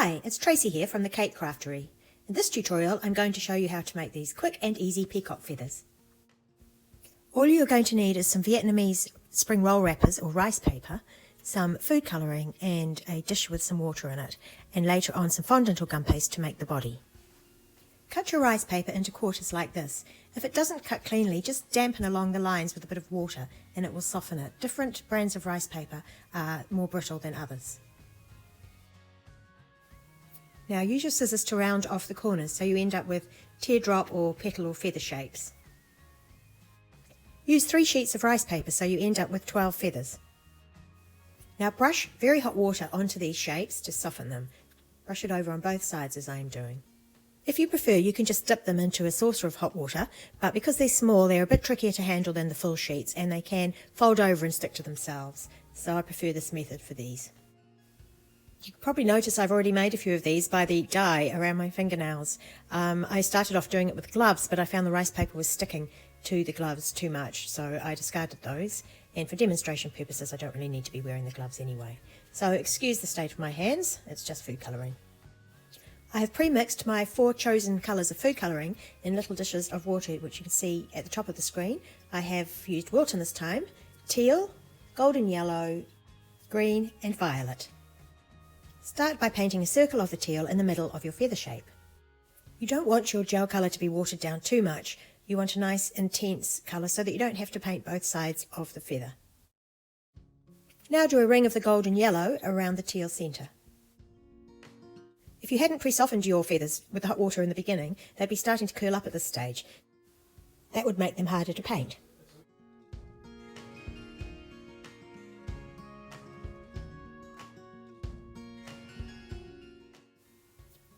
Hi, it's Tracy here from the Cake Craftery. In this tutorial I'm going to show you how to make these quick and easy peacock feathers. All you're going to need is some Vietnamese spring roll wrappers or rice paper, some food colouring and a dish with some water in it, and later on some fondant or gum paste to make the body. Cut your rice paper into quarters like this. If it doesn't cut cleanly, just dampen along the lines with a bit of water and it will soften it. Different brands of rice paper are more brittle than others. Now use your scissors to round off the corners so you end up with teardrop or petal or feather shapes. Use 3 sheets of rice paper so you end up with 12 feathers. Now brush very hot water onto these shapes to soften them. Brush it over on both sides as I am doing. If you prefer, you can just dip them into a saucer of hot water, but because they're small, they're a bit trickier to handle than the full sheets and they can fold over and stick to themselves. So I prefer this method for these. You can probably notice I've already made a few of these by the dye around my fingernails. I started off doing it with gloves, but I found the rice paper was sticking to the gloves too much, so I discarded those. And for demonstration purposes, I don't really need to be wearing the gloves anyway. So excuse the state of my hands, it's just food colouring. I have pre-mixed my 4 chosen colours of food colouring in little dishes of water, which you can see at the top of the screen. I have used Wilton this time, teal, golden yellow, green and violet. Start by painting a circle of the teal in the middle of your feather shape. You don't want your gel colour to be watered down too much. You want a nice intense colour so that you don't have to paint both sides of the feather. Now do a ring of the golden yellow around the teal centre. If you hadn't pre-softened your feathers with the hot water in the beginning, they'd be starting to curl up at this stage. That would make them harder to paint.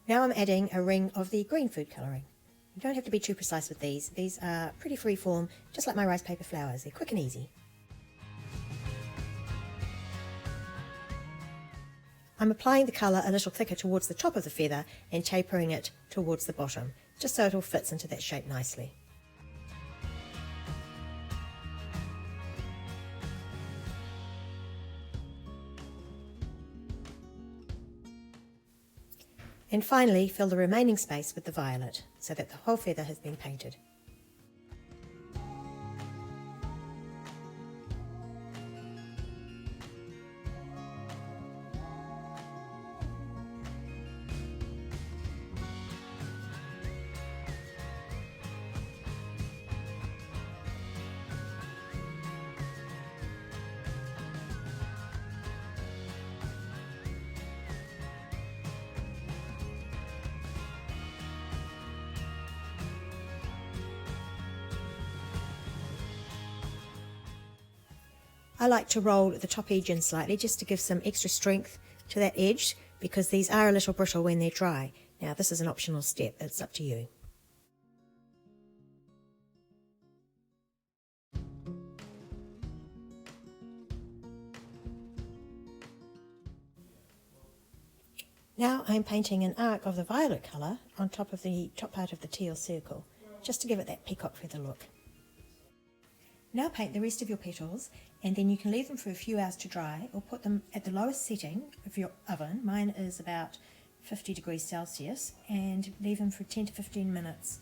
Now I'm adding a ring of the green food colouring. You don't have to be too precise with these. These are pretty free form, just like my rice paper flowers. They're quick and easy. I'm applying the colour a little thicker towards the top of the feather and tapering it towards the bottom, just so it all fits into that shape nicely. And finally, fill the remaining space with the violet, so that the whole feather has been painted. I like to roll the top edge in slightly just to give some extra strength to that edge because these are a little brittle when they're dry. Now this is an optional step, it's up to you. Now I'm painting an arc of the violet colour on top of the top part of the teal circle, just to give it that peacock feather look. Now paint the rest of your petals and then you can leave them for a few hours to dry or put them at the lowest setting of your oven. Mine is about 50 degrees Celsius, and leave them for 10 to 15 minutes.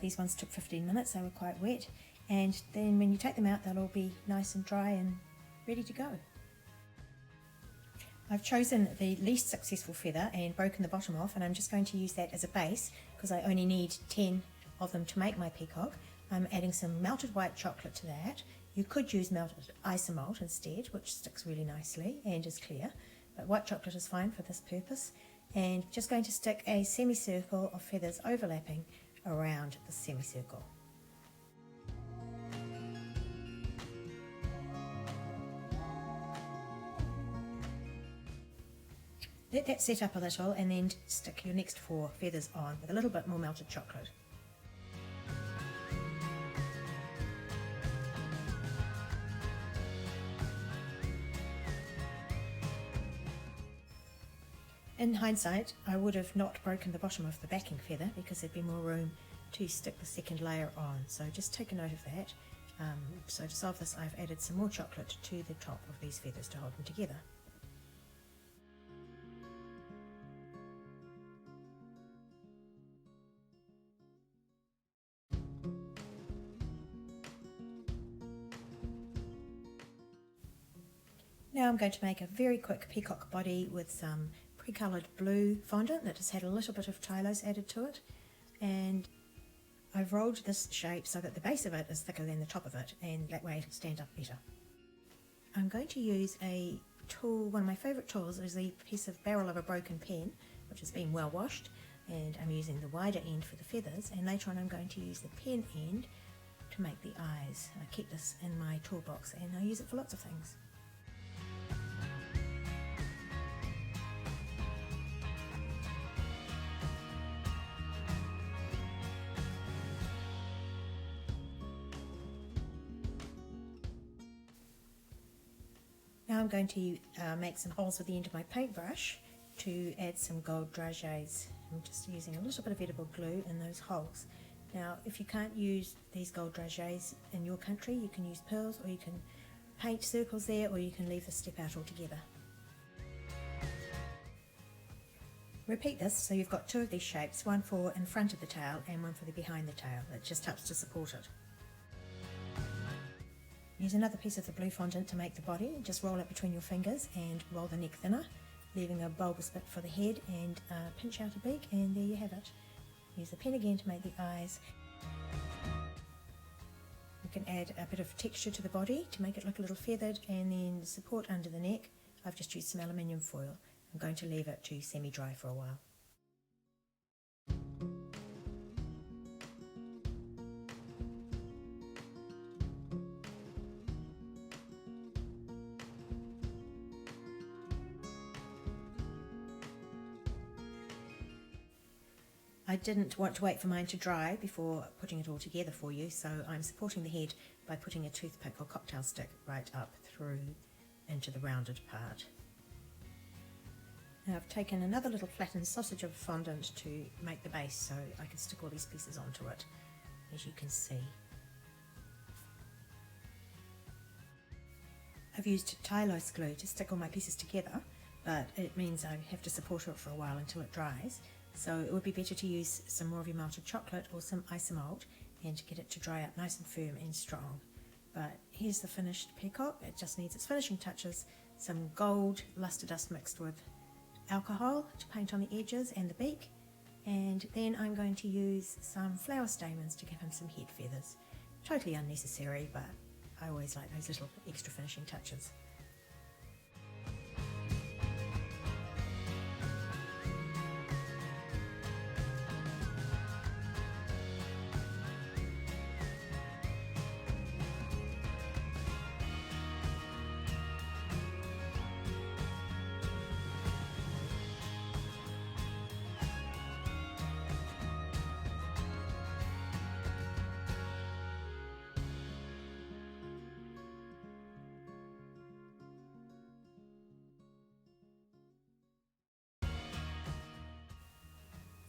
These ones took 15 minutes, they were quite wet, and then when you take them out they'll all be nice and dry and ready to go. I've chosen the least successful feather and broken the bottom off, and I'm just going to use that as a base because I only need 10 of them to make my peacock. I'm adding some melted white chocolate to that. You could use melted isomalt instead, which sticks really nicely and is clear, but white chocolate is fine for this purpose. And just going to stick a semicircle of feathers overlapping around the semicircle. Let that set up a little and then stick your next 4 feathers on with a little bit more melted chocolate. In hindsight, I would have not broken the bottom of the backing feather because there'd be more room to stick the second layer on, so just take a note of that. So to solve this, I've added some more chocolate to the top of these feathers to hold them together. Now I'm going to make a very quick peacock body with some pre-coloured blue fondant that has had a little bit of tylose added to it, and I've rolled this shape so that the base of it is thicker than the top of it, and that way it'll stand up better. I'm going to use a tool. One of my favourite tools is the piece of barrel of a broken pen, which has been well washed, and I'm using the wider end for the feathers, and later on I'm going to use the pen end to make the eyes. I keep this in my toolbox and I use it for lots of things. Now I'm going to make some holes with the end of my paintbrush to add some gold dragées. I'm just using a little bit of edible glue in those holes. Now if you can't use these gold dragées in your country, you can use pearls, or you can paint circles there, or you can leave the step out altogether. Repeat this so you've got two of these shapes, one for in front of the tail and one for the behind the tail. It just helps to support it. Use another piece of the blue fondant to make the body. Just roll it between your fingers and roll the neck thinner, leaving a bulbous bit for the head, and pinch out a beak, and there you have it. Use the pen again to make the eyes. You can add a bit of texture to the body to make it look a little feathered, and then support under the neck. I've just used some aluminium foil. I'm going to leave it to semi-dry for a while. I didn't want to wait for mine to dry before putting it all together for you, so I'm supporting the head by putting a toothpick or cocktail stick right up through into the rounded part. Now I've taken another little flattened sausage of fondant to make the base so I can stick all these pieces onto it, as you can see. I've used tylose glue to stick all my pieces together, but it means I have to support it for a while until it dries. So it would be better to use some more of your melted chocolate or some isomalt and get it to dry out nice and firm and strong. But here's the finished peacock. It just needs its finishing touches, some gold luster dust mixed with alcohol to paint on the edges and the beak, and then I'm going to use some flower stamens to give him some head feathers. Totally unnecessary, but I always like those little extra finishing touches.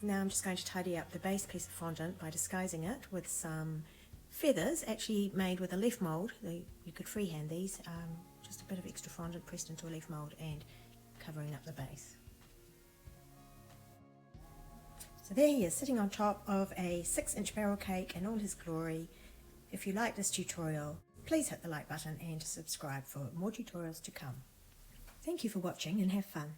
Now I'm just going to tidy up the base piece of fondant by disguising it with some feathers, actually made with a leaf mould. You could freehand these, just a bit of extra fondant pressed into a leaf mould and covering up the base. So there he is, sitting on top of a 6-inch barrel cake in all his glory. If you like this tutorial, please hit the like button and subscribe for more tutorials to come. Thank you for watching and have fun.